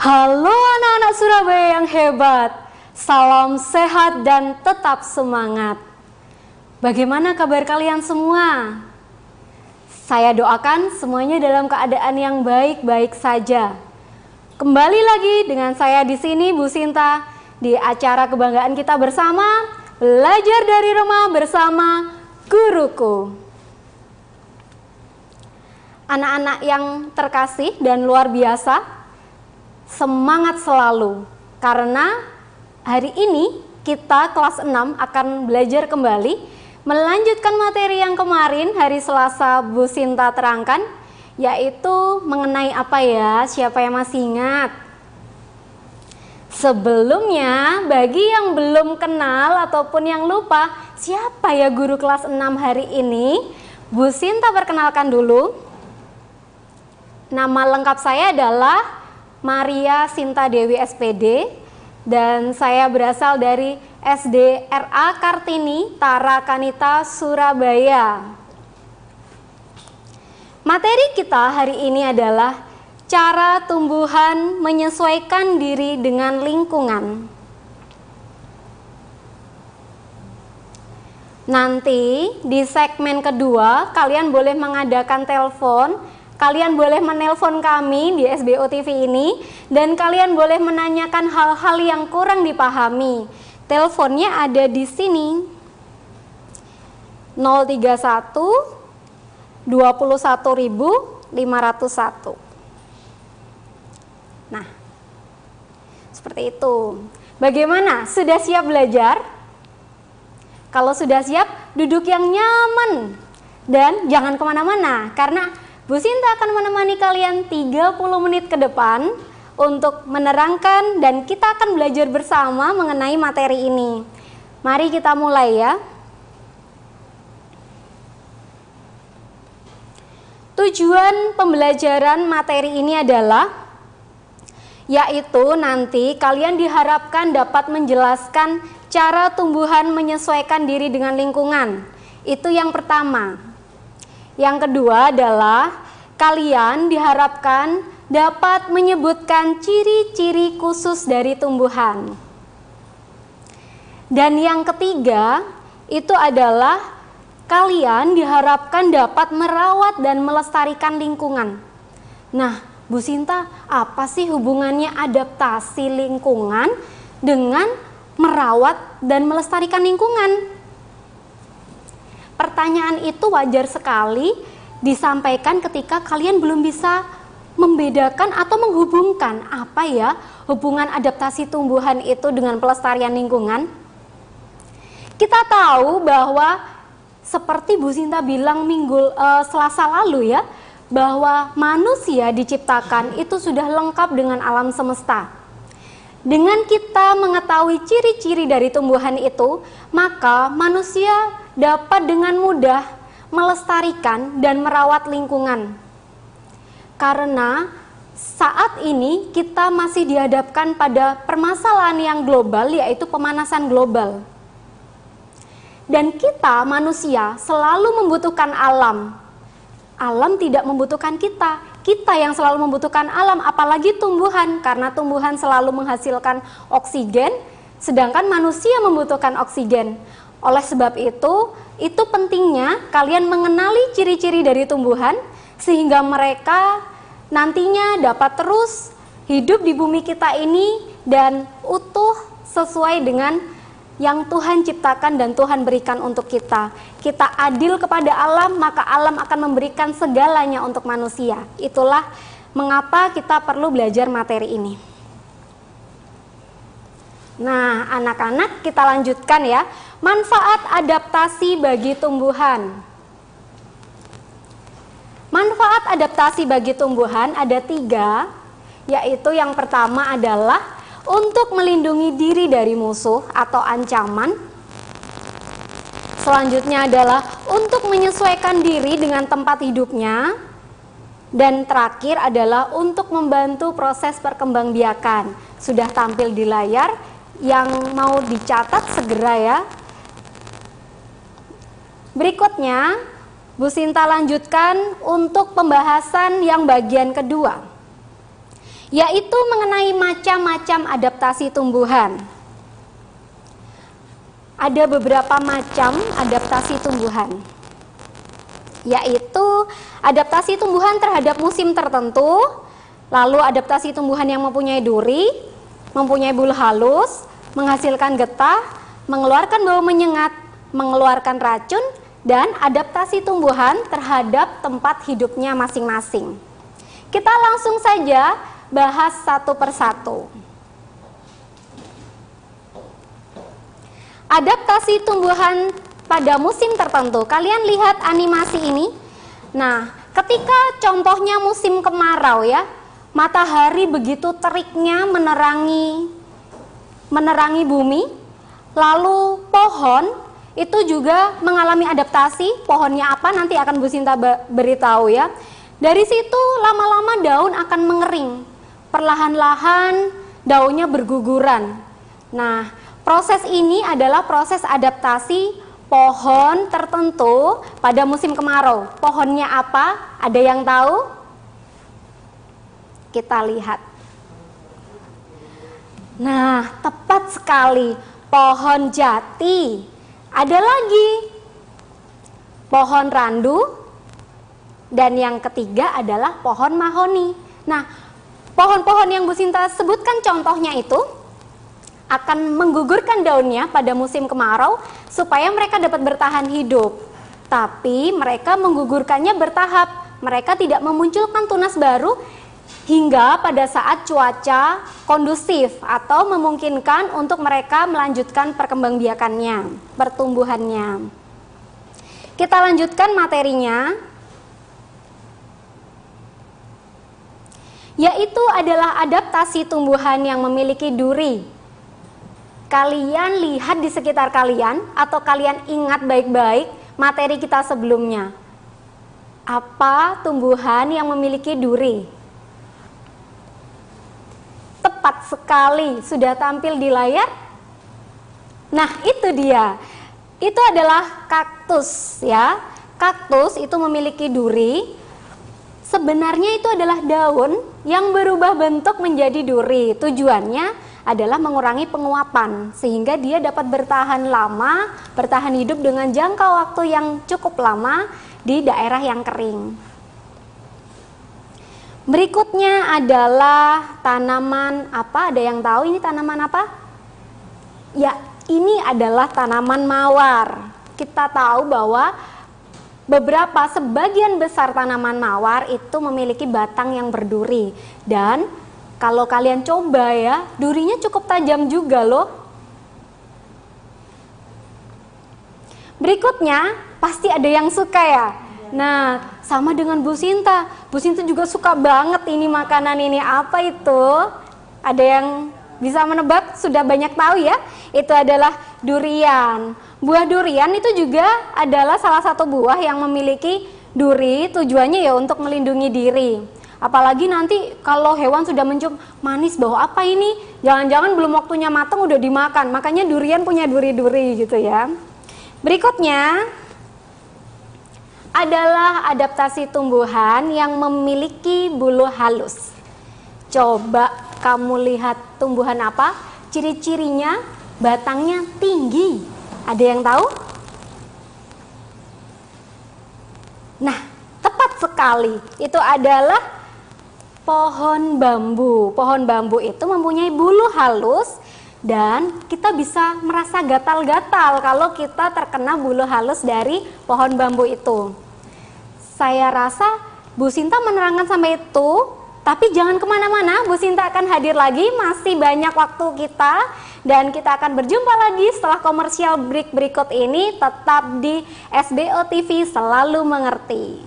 Halo anak-anak Surabaya yang hebat, salam sehat dan tetap semangat. Bagaimana kabar kalian semua? Saya doakan semuanya dalam keadaan yang baik-baik saja. Kembali lagi dengan saya di sini, Bu Sinta, di acara kebanggaan kita bersama, belajar dari rumah bersama guruku. Anak-anak yang terkasih dan luar biasa, semangat selalu, karena hari ini kita kelas 6 akan belajar kembali, melanjutkan materi yang kemarin hari Selasa Bu Sinta terangkan, yaitu mengenai apa ya? Siapa yang masih ingat? Sebelumnya, bagi yang belum kenal ataupun yang lupa, siapa ya guru kelas 6 hari ini? Bu Sinta perkenalkan dulu. Nama lengkap saya adalah Maria Sinta Dewi SPD, dan saya berasal dari SD RA Kartini Tarakanita Surabaya. Materi kita hari ini adalah cara tumbuhan menyesuaikan diri dengan lingkungan. Nanti di segmen kedua kalian boleh mengadakan telepon, kalian boleh menelpon kami di SBO TV ini, dan kalian boleh menanyakan hal-hal yang kurang dipahami. Teleponnya ada di sini. 031 21.501. Nah, seperti itu. Bagaimana? Sudah siap belajar? Kalau sudah siap, duduk yang nyaman. Dan jangan kemana-mana, karena Bu Sinta akan menemani kalian 30 menit ke depan untuk menerangkan, dan kita akan belajar bersama mengenai materi ini. Mari kita mulai ya. Tujuan pembelajaran materi ini adalah, yaitu nanti kalian diharapkan dapat menjelaskan cara tumbuhan menyesuaikan diri dengan lingkungan. Itu yang pertama. Yang kedua adalah kalian diharapkan dapat menyebutkan ciri-ciri khusus dari tumbuhan. Dan yang ketiga itu adalah kalian diharapkan dapat merawat dan melestarikan lingkungan. Nah, Bu Sinta, apa sih hubungannya adaptasi lingkungan dengan merawat dan melestarikan lingkungan? Pertanyaan itu wajar sekali disampaikan ketika kalian belum bisa membedakan atau menghubungkan apa ya hubungan adaptasi tumbuhan itu dengan pelestarian lingkungan. Kita tahu bahwa seperti Bu Sinta bilang Selasa lalu ya, bahwa manusia diciptakan itu sudah lengkap dengan alam semesta. Dengan kita mengetahui ciri-ciri dari tumbuhan itu, maka manusia dapat dengan mudah melestarikan dan merawat lingkungan. Karena saat ini kita masih dihadapkan pada permasalahan yang global, yaitu pemanasan global. Dan kita manusia selalu membutuhkan alam. Alam tidak membutuhkan kita. Kita yang selalu membutuhkan alam, apalagi tumbuhan, karena tumbuhan selalu menghasilkan oksigen, sedangkan manusia membutuhkan oksigen. Oleh sebab itu pentingnya kalian mengenali ciri-ciri dari tumbuhan, sehingga mereka nantinya dapat terus hidup di bumi kita ini dan utuh sesuai dengan yang Tuhan ciptakan dan Tuhan berikan untuk kita. Kita adil kepada alam, maka alam akan memberikan segalanya untuk manusia. Itulah mengapa kita perlu belajar materi ini. Nah, anak-anak, kita lanjutkan ya. Manfaat adaptasi bagi tumbuhan. Manfaat adaptasi bagi tumbuhan ada 3, yaitu yang pertama adalah untuk melindungi diri dari musuh atau ancaman. Selanjutnya adalah untuk menyesuaikan diri dengan tempat hidupnya. Dan terakhir adalah untuk membantu proses perkembangbiakan. Sudah tampil di layar, yang mau dicatat segera ya. Berikutnya, Bu Sinta lanjutkan untuk pembahasan yang bagian kedua, yaitu mengenai macam-macam adaptasi tumbuhan. Ada beberapa macam adaptasi tumbuhan, yaitu adaptasi tumbuhan terhadap musim tertentu, lalu adaptasi tumbuhan yang mempunyai duri, mempunyai bulu halus, menghasilkan getah, mengeluarkan bau menyengat, mengeluarkan racun, dan adaptasi tumbuhan terhadap tempat hidupnya masing-masing. Kita langsung saja bahas satu persatu. Adaptasi tumbuhan pada musim tertentu. Kalian lihat animasi ini. Nah, ketika contohnya musim kemarau ya, matahari begitu teriknya menerangi bumi, lalu pohon itu juga mengalami adaptasi. Pohonnya apa nanti akan Bu Sinta beritahu ya. Dari situ lama-lama daun akan mengering, perlahan-lahan daunnya berguguran. Nah, proses ini adalah proses adaptasi pohon tertentu pada musim kemarau. Pohonnya apa? Ada yang tahu? Kita lihat. Nah, tepat sekali, pohon jati. Ada lagi pohon randu, dan yang ketiga adalah pohon mahoni. Nah, pohon-pohon yang Bu Sinta sebutkan contohnya itu akan menggugurkan daunnya pada musim kemarau supaya mereka dapat bertahan hidup. Tapi mereka menggugurkannya bertahap. Mereka tidak memunculkan tunas baru hingga pada saat cuaca kondusif atau memungkinkan untuk mereka melanjutkan perkembangbiakannya, pertumbuhannya. Kita lanjutkan materinya. Yaitu adalah adaptasi tumbuhan yang memiliki duri. Kalian lihat di sekitar kalian atau kalian ingat baik-baik materi kita sebelumnya. Apa tumbuhan yang memiliki duri? Tepat sekali, sudah tampil di layar. Nah, itu dia. Itu adalah kaktus ya. Kaktus itu memiliki duri. Sebenarnya itu adalah daun yang berubah bentuk menjadi duri. Tujuannya adalah mengurangi penguapan sehingga dia dapat bertahan lama, bertahan hidup dengan jangka waktu yang cukup lama di daerah yang kering. Berikutnya adalah tanaman apa? Ada yang tahu ini tanaman apa? Ya, ini adalah tanaman mawar. Kita tahu bahwa sebagian besar tanaman mawar itu memiliki batang yang berduri. Dan kalau kalian coba ya, durinya cukup tajam juga loh. Berikutnya, pasti ada yang suka ya. Nah, sama dengan Bu Sinta. Bu Sinta juga suka banget ini makanan ini. Apa itu? Ada yang bisa menebak? Sudah banyak tahu ya. Itu adalah durian. Buah durian itu juga adalah salah satu buah yang memiliki duri. Tujuannya ya untuk melindungi diri. Apalagi nanti kalau hewan sudah mencium manis, bau apa ini? Jangan-jangan belum waktunya matang udah dimakan. Makanya durian punya duri-duri gitu ya. Berikutnya adalah adaptasi tumbuhan yang memiliki bulu halus. Coba kamu lihat tumbuhan apa? Ciri-cirinya batangnya tinggi. Ada yang tahu? Nah, tepat sekali. Itu adalah pohon bambu. Pohon bambu itu mempunyai bulu halus dan kita bisa merasa gatal-gatal kalau kita terkena bulu halus dari pohon bambu itu. Saya rasa Bu Sinta menerangkan sampai itu, tapi jangan kemana-mana. Bu Sinta akan hadir lagi, masih banyak waktu kita. Dan kita akan berjumpa lagi setelah komersial break berikut ini. Tetap di SBO TV, selalu mengerti.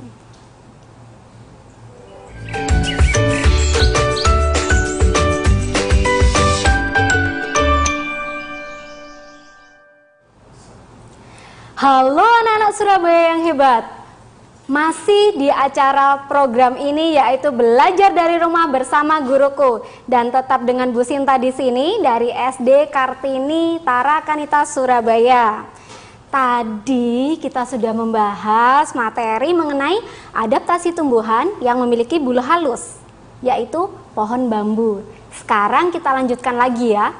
Halo anak-anak Surabaya yang hebat. Masih di acara program ini yaitu Belajar dari Rumah bersama Guruku, dan tetap dengan Bu Sinta di sini dari SD Kartini Tara Kanita Surabaya. Tadi kita sudah membahas materi mengenai adaptasi tumbuhan yang memiliki bulu halus. yaitu pohon bambu. Sekarang kita lanjutkan lagi ya.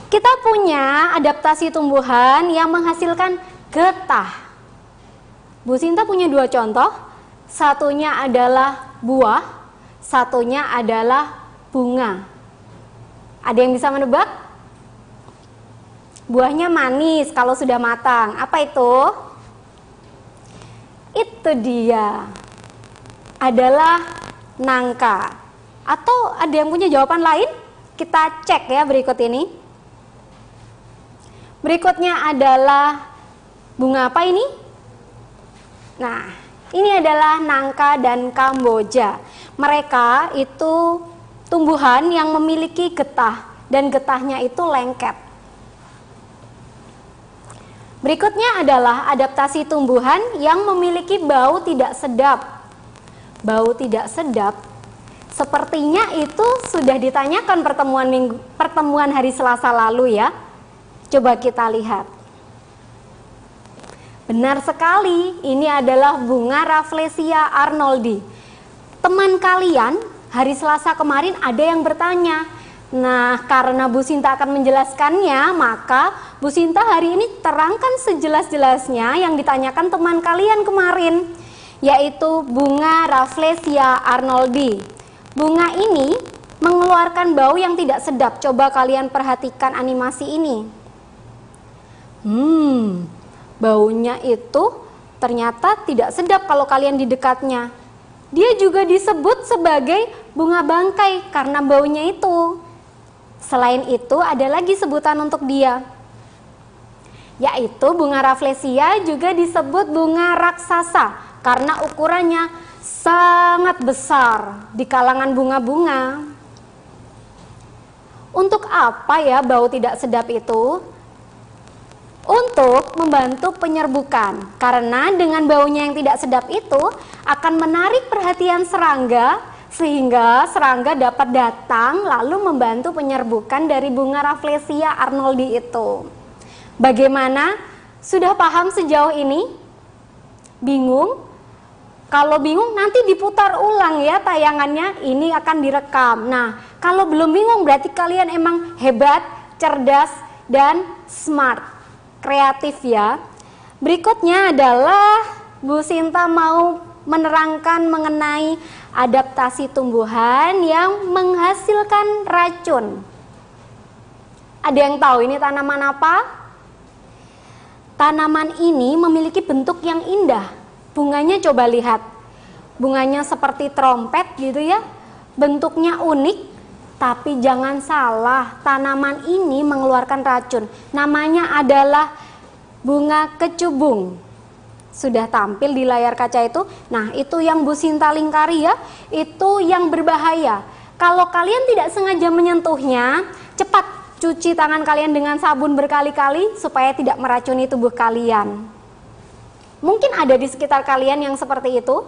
Kita punya adaptasi tumbuhan yang menghasilkan getah. Bu Sinta punya dua contoh, satunya adalah buah, satunya adalah bunga. Ada yang bisa menebak? Buahnya manis kalau sudah matang. Apa itu? Itu dia. Adalah nangka. Atau ada yang punya jawaban lain? Kita cek ya berikut ini. Berikutnya adalah bunga apa ini? Nah, ini adalah nangka dan kamboja. Mereka itu tumbuhan yang memiliki getah dan getahnya itu lengket. Berikutnya adalah adaptasi tumbuhan yang memiliki bau tidak sedap. Bau tidak sedap sepertinya itu sudah ditanyakan pertemuan hari Selasa lalu ya. Coba kita lihat. Benar sekali, ini adalah bunga Rafflesia arnoldi. Teman kalian hari Selasa kemarin ada yang bertanya. Nah, karena Bu Sinta akan menjelaskannya, maka Bu Sinta hari ini terangkan sejelas-jelasnya yang ditanyakan teman kalian kemarin, yaitu bunga Rafflesia arnoldi. Bunga ini mengeluarkan bau yang tidak sedap. Coba kalian perhatikan animasi ini. Baunya itu ternyata tidak sedap kalau kalian di dekatnya. Dia juga disebut sebagai bunga bangkai karena baunya itu. Selain itu ada lagi sebutan untuk dia, yaitu bunga Rafflesia juga disebut bunga raksasa karena ukurannya sangat besar di kalangan bunga-bunga. Untuk apa ya bau tidak sedap itu? Untuk membantu penyerbukan, karena dengan baunya yang tidak sedap itu akan menarik perhatian serangga sehingga serangga dapat datang lalu membantu penyerbukan dari bunga Rafflesia arnoldi itu. Bagaimana? Sudah paham sejauh ini? Bingung? Kalau bingung nanti diputar ulang ya tayangannya, ini akan direkam. Nah, kalau belum bingung berarti kalian emang hebat, cerdas, dan smart. Kreatif ya. Berikutnya adalah Bu Sinta mau menerangkan mengenai adaptasi tumbuhan yang menghasilkan racun. Ada yang tahu ini tanaman apa? Tanaman ini memiliki bentuk yang indah. Bunganya coba lihat. Bunganya seperti trompet gitu ya. Bentuknya unik. Tapi jangan salah, tanaman ini mengeluarkan racun. Namanya adalah bunga kecubung. Sudah tampil di layar kaca itu. Nah, itu yang Bu Sinta lingkari ya. Itu yang berbahaya. Kalau kalian tidak sengaja menyentuhnya, cepat cuci tangan kalian dengan sabun berkali-kali supaya tidak meracuni tubuh kalian. Mungkin ada di sekitar kalian yang seperti itu.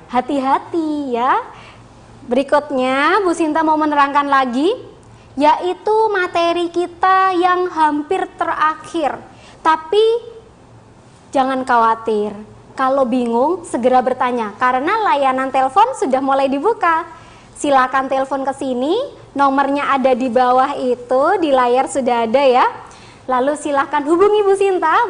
Hati-hati ya. Berikutnya Bu Sinta mau menerangkan lagi, yaitu materi kita yang hampir terakhir. Tapi jangan khawatir, kalau bingung segera bertanya karena layanan telepon sudah mulai dibuka. Silakan telepon ke sini, nomornya ada di bawah itu, di layar sudah ada ya. Lalu silakan hubungi Bu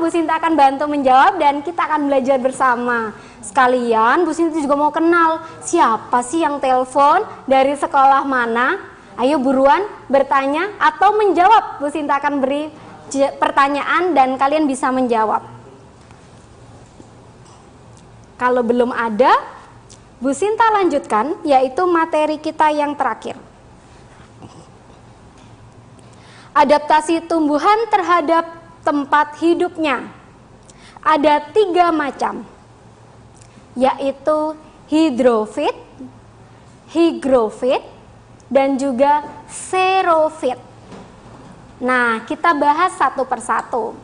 Sinta akan bantu menjawab dan kita akan belajar bersama. Sekalian Bu Sinta juga mau kenal siapa sih yang telepon, dari sekolah mana. Ayo buruan bertanya atau menjawab. Bu Sinta akan beri pertanyaan dan kalian bisa menjawab. Kalau belum ada, Bu Sinta lanjutkan, yaitu materi kita yang terakhir. Adaptasi tumbuhan terhadap tempat hidupnya. Ada 3 macam, yaitu hidrofit, higrofit, dan juga xerofit. Nah, kita bahas satu persatu.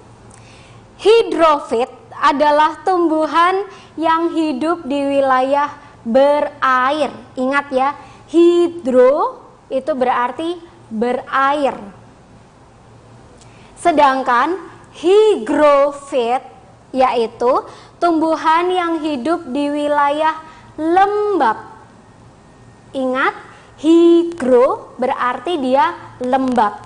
Hidrofit adalah tumbuhan yang hidup di wilayah berair. Ingat ya, hidro itu berarti berair. Sedangkan higrofit yaitu tumbuhan yang hidup di wilayah lembab. Ingat, higro berarti dia lembab.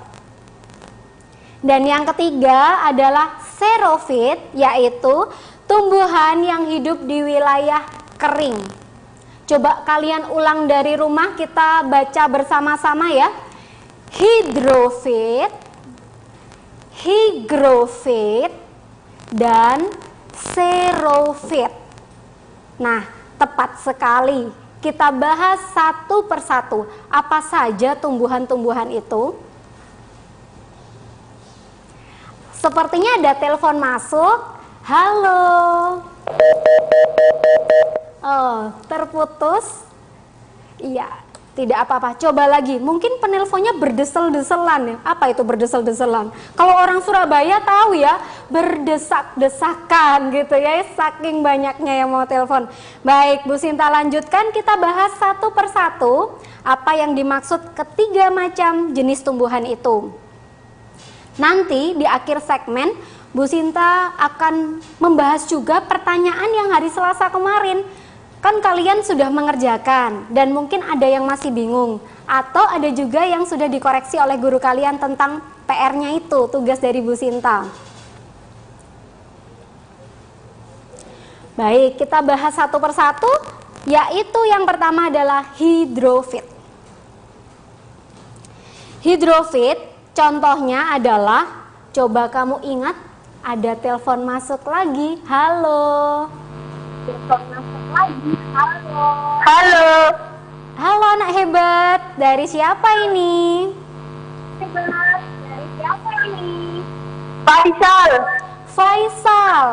Dan yang ketiga adalah xerofit, yaitu tumbuhan yang hidup di wilayah kering. Coba kalian ulang dari rumah, kita baca bersama-sama ya. Hidrofit, higrofit, dan xerofit. Nah, tepat sekali. Kita bahas satu persatu. Apa saja tumbuhan-tumbuhan itu? Sepertinya ada telepon masuk. Halo. Oh, terputus. Iya, tidak apa-apa. Coba lagi. Mungkin penelponnya berdesel-deselan ya. Apa itu berdesel-deselan? Kalau orang Surabaya tahu ya, berdesak-desakan gitu ya. Saking banyaknya yang mau telepon. Baik, Bu Sinta lanjutkan. Kita bahas satu persatu apa yang dimaksud ketiga macam jenis tumbuhan itu. Nanti di akhir segmen Bu Sinta akan membahas juga pertanyaan yang hari Selasa kemarin. Kan kalian sudah mengerjakan dan mungkin ada yang masih bingung, atau ada juga yang sudah dikoreksi oleh guru kalian tentang PR-nya itu, tugas dari Bu Sinta. Baik, kita bahas satu persatu, yaitu yang pertama adalah hidrofit. Hidrofit contohnya adalah, coba kamu ingat, ada telepon masuk lagi. Halo. Telepon masuk lagi. Halo. Halo. Halo anak hebat. Dari siapa ini? Hebat. Dari siapa ini? Faisal. Faisal.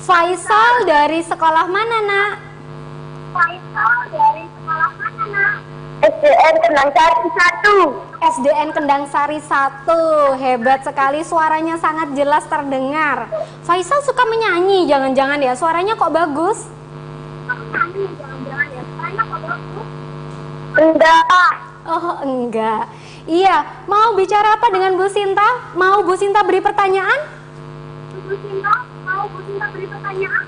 Faisal dari sekolah mana, Nak? Faisal dari sekolah mana, Nak? SDN Kendang Sari 1. SDN Kendang Sari 1. Hebat sekali, suaranya sangat jelas terdengar. Faisal suka menyanyi, jangan-jangan ya, suaranya kok bagus? Enggak. Oh enggak. Iya, mau bicara apa dengan Bu Sinta? Mau Bu Sinta beri pertanyaan? Bu Sinta, mau Bu Sinta beri pertanyaan?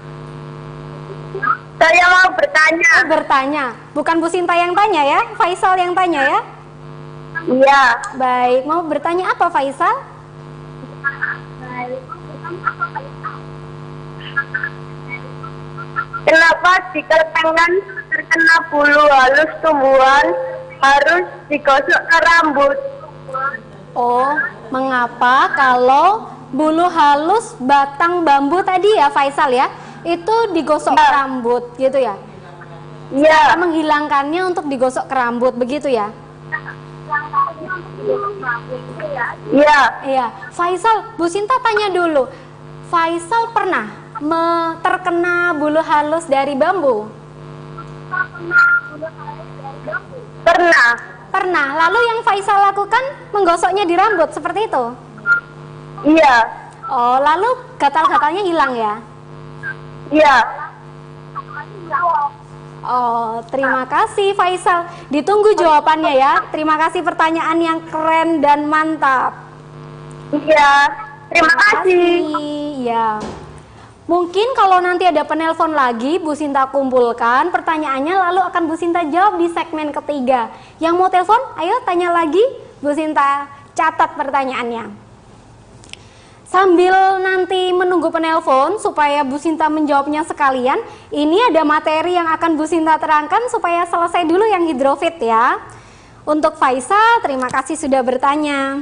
Saya mau bertanya. Bertanya, bukan Bu Sinta yang tanya ya, Faisal yang tanya ya? Iya. Baik, mau bertanya apa Faisal? Kenapa jika pengen terkena bulu halus tumbuhan harus digosok ke rambut? Oh, mengapa kalau bulu halus batang bambu tadi ya Faisal ya, itu digosok ke rambut gitu ya? Iya. Menghilangkannya untuk digosok ke rambut begitu ya? Iya. Iya. Faisal, Bu Sinta tanya dulu. Faisal pernah terkena bulu halus dari bambu? Pernah. Pernah. Lalu yang Faisal lakukan menggosoknya di rambut seperti itu? Iya. Oh, lalu gatal-gatalnya hilang ya? Iya. Oh, terima kasih Faisal. Ditunggu jawabannya ya. Terima kasih, pertanyaan yang keren dan mantap. Iya. Terima kasih. Ya. Mungkin kalau nanti ada penelpon lagi, Bu Sinta kumpulkan pertanyaannya, lalu akan Bu Sinta jawab di segmen ketiga. Yang mau telepon, ayo tanya lagi, Bu Sinta catat pertanyaannya. Sambil nanti menunggu penelpon supaya Bu Sinta menjawabnya sekalian, ini ada materi yang akan Bu Sinta terangkan supaya selesai dulu yang hidrofit ya. Untuk Faisal, terima kasih sudah bertanya.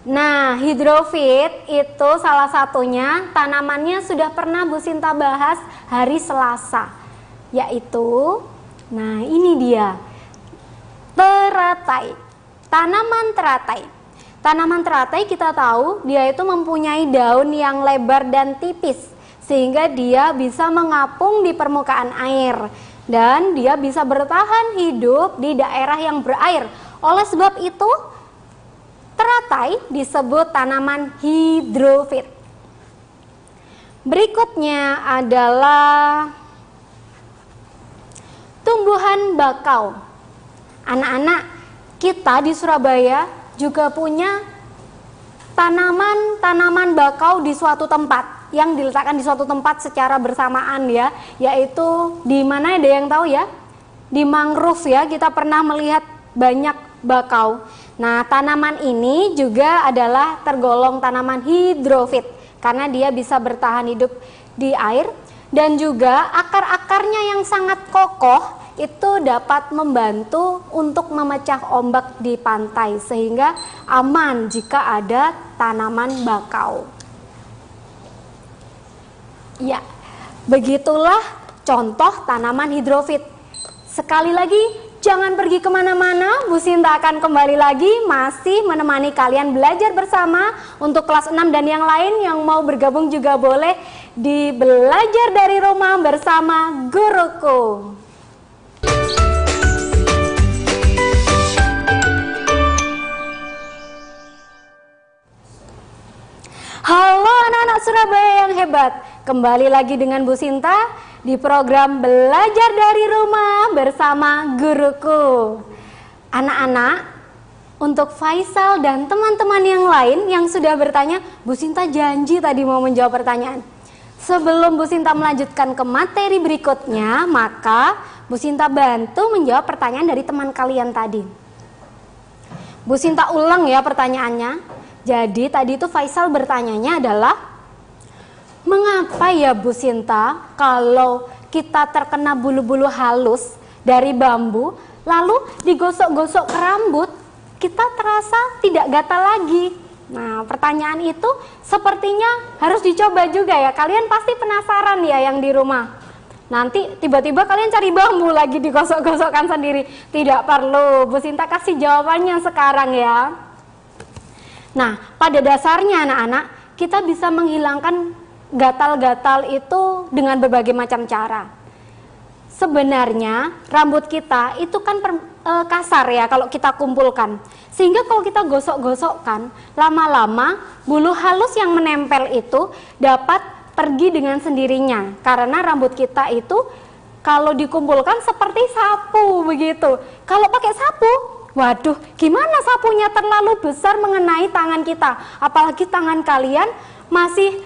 Nah, hidrofit itu salah satunya tanamannya sudah pernah Bu Sinta bahas hari Selasa, yaitu, nah ini dia, teratai, tanaman teratai. Tanaman teratai kita tahu dia itu mempunyai daun yang lebar dan tipis, sehingga dia bisa mengapung di permukaan air dan dia bisa bertahan hidup di daerah yang berair. Oleh sebab itu, teratai disebut tanaman hidrofit. Berikutnya adalah tumbuhan bakau. Anak-anak, kita di Surabaya juga punya tanaman-tanaman bakau di suatu tempat. yang diletakkan di suatu tempat secara bersamaan ya, yaitu di mana ada yang tahu ya? Di mangrove ya, kita pernah melihat banyak bakau. Nah, tanaman ini juga adalah tergolong tanaman hidrofit karena dia bisa bertahan hidup di air, dan juga akar-akarnya yang sangat kokoh itu dapat membantu untuk memecah ombak di pantai sehingga aman jika ada tanaman bakau. Ya, begitulah contoh tanaman hidrofit. Sekali lagi, jangan pergi kemana-mana, Bu Sinta akan kembali lagi masih menemani kalian belajar bersama. Untuk kelas 6 dan yang lain yang mau bergabung juga boleh di Belajar dari Rumah bersama Guruku. Halo anak-anak Surabaya yang hebat, kembali lagi dengan Bu Sinta di program Belajar dari Rumah bersama Guruku. Anak-anak, untuk Faisal dan teman-teman yang lain yang sudah bertanya, Bu Sinta janji tadi mau menjawab pertanyaan. Sebelum Bu Sinta melanjutkan ke materi berikutnya, maka Bu Sinta bantu menjawab pertanyaan dari teman kalian tadi. Bu Sinta ulang ya pertanyaannya. Jadi tadi itu Faisal bertanyanya adalah, mengapa ya Bu Sinta kalau kita terkena bulu-bulu halus dari bambu lalu digosok-gosok ke rambut kita terasa tidak gatal lagi? Nah, pertanyaan itu sepertinya harus dicoba juga ya. Kalian pasti penasaran ya yang di rumah. Nanti tiba-tiba kalian cari bambu lagi digosok-gosokkan sendiri. Tidak perlu, Bu Sinta kasih jawabannya sekarang ya. Nah, pada dasarnya anak-anak, kita bisa menghilangkan gatal-gatal itu dengan berbagai macam cara. Sebenarnya rambut kita itu kan kasar ya kalau kita kumpulkan. Sehingga kalau kita gosok-gosokkan, lama-lama bulu halus yang menempel itu dapat pergi dengan sendirinya. Karena rambut kita itu kalau dikumpulkan seperti sapu begitu. Kalau pakai sapu, waduh, gimana sapunya terlalu besar mengenai tangan kita. Apalagi tangan kalian masih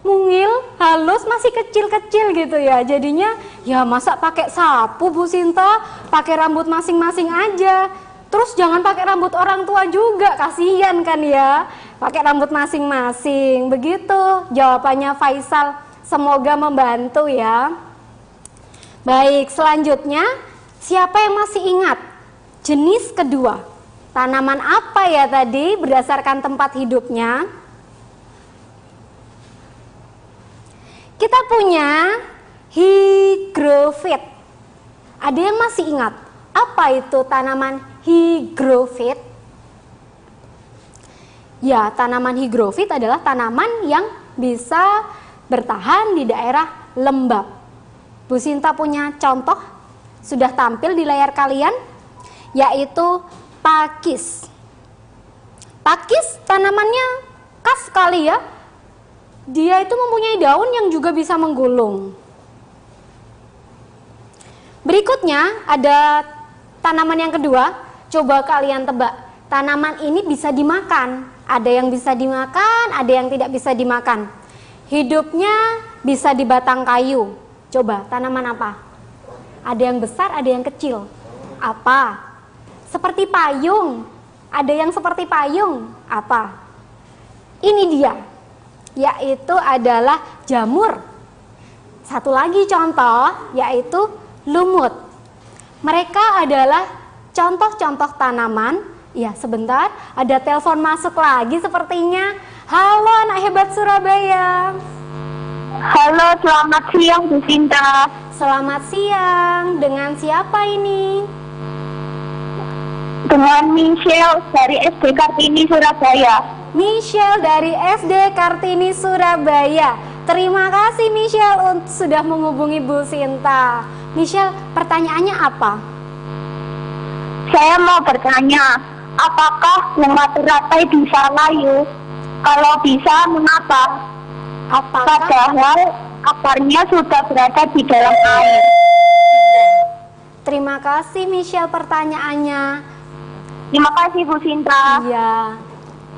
mungil, halus, masih kecil-kecil gitu ya. Jadinya ya masa pakai sapu Bu Sinta, pakai rambut masing-masing aja. Terus jangan pakai rambut orang tua juga, kasihan kan ya. Pakai rambut masing-masing. Begitu jawabannya Faisal. Semoga membantu ya. Baik, selanjutnya siapa yang masih ingat jenis kedua? Tanaman apa ya tadi berdasarkan tempat hidupnya? Kita punya higrofit. Ada yang masih ingat apa itu tanaman higrofit? Ya, tanaman higrofit adalah tanaman yang bisa bertahan di daerah lembab. Bu Sinta punya contoh, sudah tampil di layar kalian, yaitu pakis. Pakis tanamannya khas sekali ya. Dia itu mempunyai daun yang juga bisa menggulung. Berikutnya ada tanaman yang kedua. Coba kalian tebak, tanaman ini bisa dimakan. Ada yang bisa dimakan, ada yang tidak bisa dimakan. Hidupnya bisa di batang kayu. Coba, tanaman apa? Ada yang besar, ada yang kecil. Apa? Seperti payung. Ada yang seperti payung. Apa? Ini dia, yaitu adalah jamur. Satu lagi contoh, yaitu lumut. Mereka adalah contoh-contoh tanaman. Ya, sebentar, ada telepon masuk lagi sepertinya. Halo anak hebat Surabaya. Halo, selamat siang Bu Sinta. Selamat siang, dengan siapa ini? Dengan Michelle dari SD Kartini Surabaya. Michelle dari SD Kartini Surabaya. Terima kasih Michelle sudah menghubungi Bu Sinta. Michelle, pertanyaannya apa? Saya mau bertanya, apakah bunga teratai bisa layu? Kalau bisa, mengapa? Padahal akarnya sudah berada di dalam air. Terima kasih Michelle pertanyaannya. Terima kasih Bu Sinta. Iya.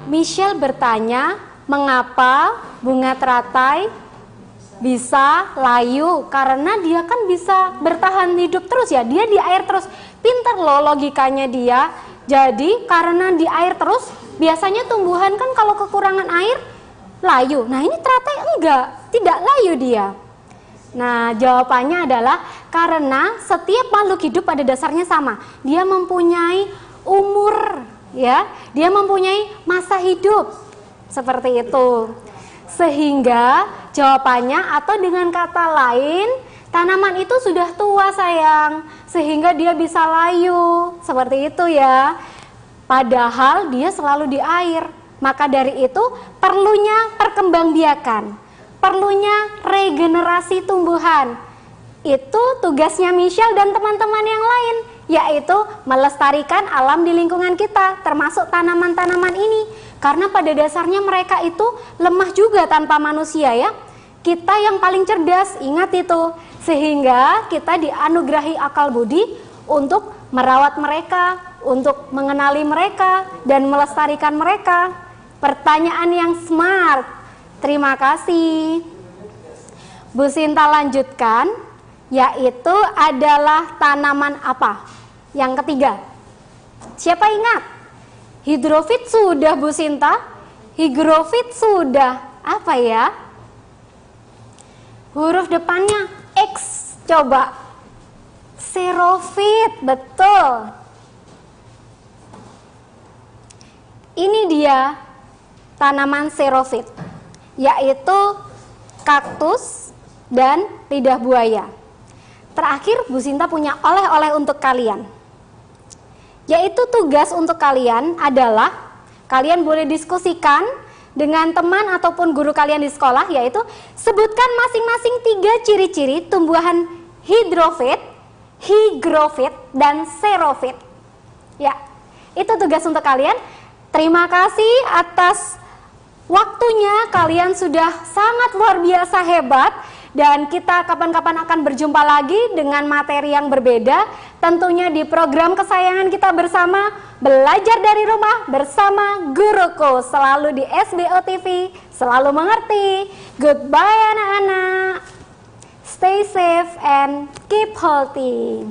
Michelle bertanya, mengapa bunga teratai bisa layu karena dia kan bisa bertahan hidup terus ya, dia di air terus. Pinter loh logikanya dia. Jadi karena di air terus, biasanya tumbuhan kan kalau kekurangan air layu. Nah ini teratai enggak, tidak layu dia. Nah jawabannya adalah karena setiap makhluk hidup pada dasarnya sama. Dia mempunyai umur ya, dia mempunyai masa hidup seperti itu. Sehingga jawabannya atau dengan kata lain, tanaman itu sudah tua sayang, sehingga dia bisa layu, seperti itu ya. Padahal dia selalu di air. Maka dari itu perlunya perkembangbiakan, perlunya regenerasi tumbuhan. Itu tugasnya Michelle dan teman-teman yang lain, yaitu melestarikan alam di lingkungan kita, termasuk tanaman-tanaman ini. Karena pada dasarnya mereka itu lemah juga tanpa manusia ya. Kita yang paling cerdas, ingat itu. Sehingga kita dianugerahi akal budi untuk merawat mereka, untuk mengenali mereka, dan melestarikan mereka. Pertanyaan yang smart. Terima kasih. Bu Sinta lanjutkan, yaitu adalah tanaman apa? Yang ketiga. Siapa ingat? Hidrofit sudah Bu Sinta. Higrofit sudah. Apa ya? Huruf depannya X. Coba. Xerofit. Betul. Ini dia tanaman xerofit, yaitu kaktus dan lidah buaya. Terakhir Bu Sinta punya oleh-oleh untuk kalian. Yaitu tugas untuk kalian adalah kalian boleh diskusikan dengan teman ataupun guru kalian di sekolah, yaitu sebutkan masing-masing 3 ciri-ciri tumbuhan hidrofit, higrofit, dan xerofit. Ya, itu tugas untuk kalian. Terima kasih atas waktunya, kalian sudah sangat luar biasa hebat. Dan kita kapan-kapan akan berjumpa lagi dengan materi yang berbeda, tentunya di program kesayangan kita bersama, Belajar dari Rumah bersama Guruku, selalu di SBO TV, selalu mengerti. Goodbye anak-anak, stay safe and keep healthy.